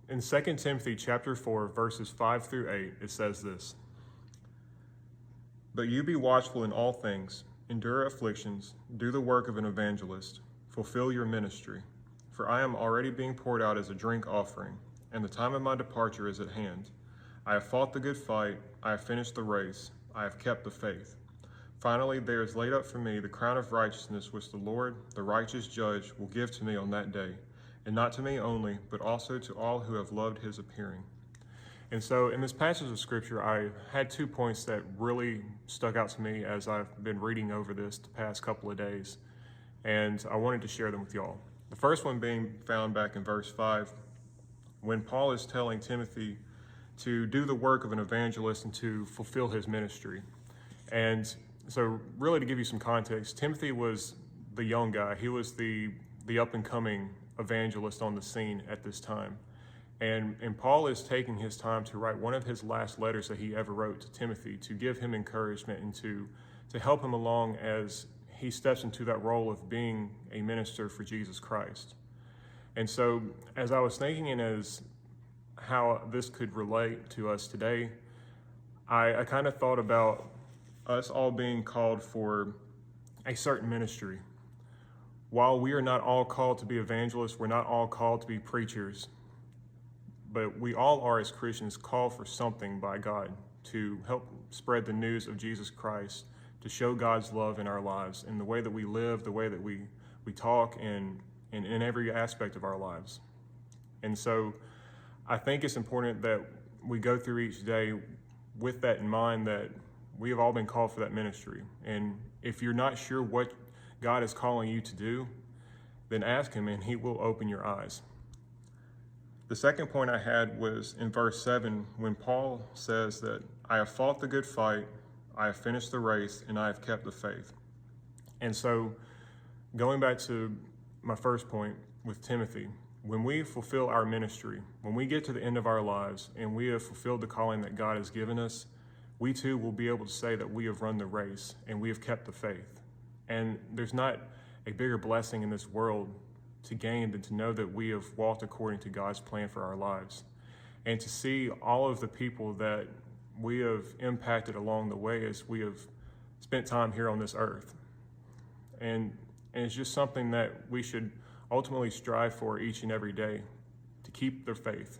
in 2 Timothy chapter 4, verses 5 through 8, it says this: "But you be watchful in all things, endure afflictions, do the work of an evangelist, fulfill your ministry. For I am already being poured out as a drink offering, and the time of my departure is at hand. I have fought the good fight, I have finished the race, I have kept the faith. Finally, there is laid up for me the crown of righteousness, which the Lord, the righteous judge, will give to me on that day, and not to me only, but also to all who have loved his appearing." And so in this passage of scripture, I had 2 points that really stuck out to me as I've been reading over this the past couple of days, and I wanted to share them with y'all. The first one being found back in verse 5, when Paul is telling Timothy to do the work of an evangelist and to fulfill his ministry. And so really, to give you some context, Timothy was the young guy. He was the up-and-coming evangelist on the scene at this time. And Paul is taking his time to write one of his last letters that he ever wrote to Timothy, to give him encouragement and to help him along as he steps into that role of being a minister for Jesus Christ. And so as I was thinking and as how this could relate to us today, I kind of thought about us all being called for a certain ministry. While we are not all called to be evangelists, we're not all called to be preachers, but we all are, as Christians, called for something by God to help spread the news of Jesus Christ, to show God's love in our lives, in the way that we live, the way that we talk, and in every aspect of our lives. And so I think it's important that we go through each day with that in mind, that we have all been called for that ministry. And if you're not sure what God is calling you to do, then ask him and he will open your eyes. The second point I had was in verse 7, when Paul says that I have fought the good fight, I have finished the race, and I have kept the faith. And so going back to my first point with Timothy, when we fulfill our ministry, when we get to the end of our lives and we have fulfilled the calling that God has given us, we too will be able to say that we have run the race and we have kept the faith. And there's not a bigger blessing in this world to gain than to know that we have walked according to God's plan for our lives. And to see all of the people that we have impacted along the way as we have spent time here on this earth. And it's just something that we should ultimately strive for each and every day, to keep their faith,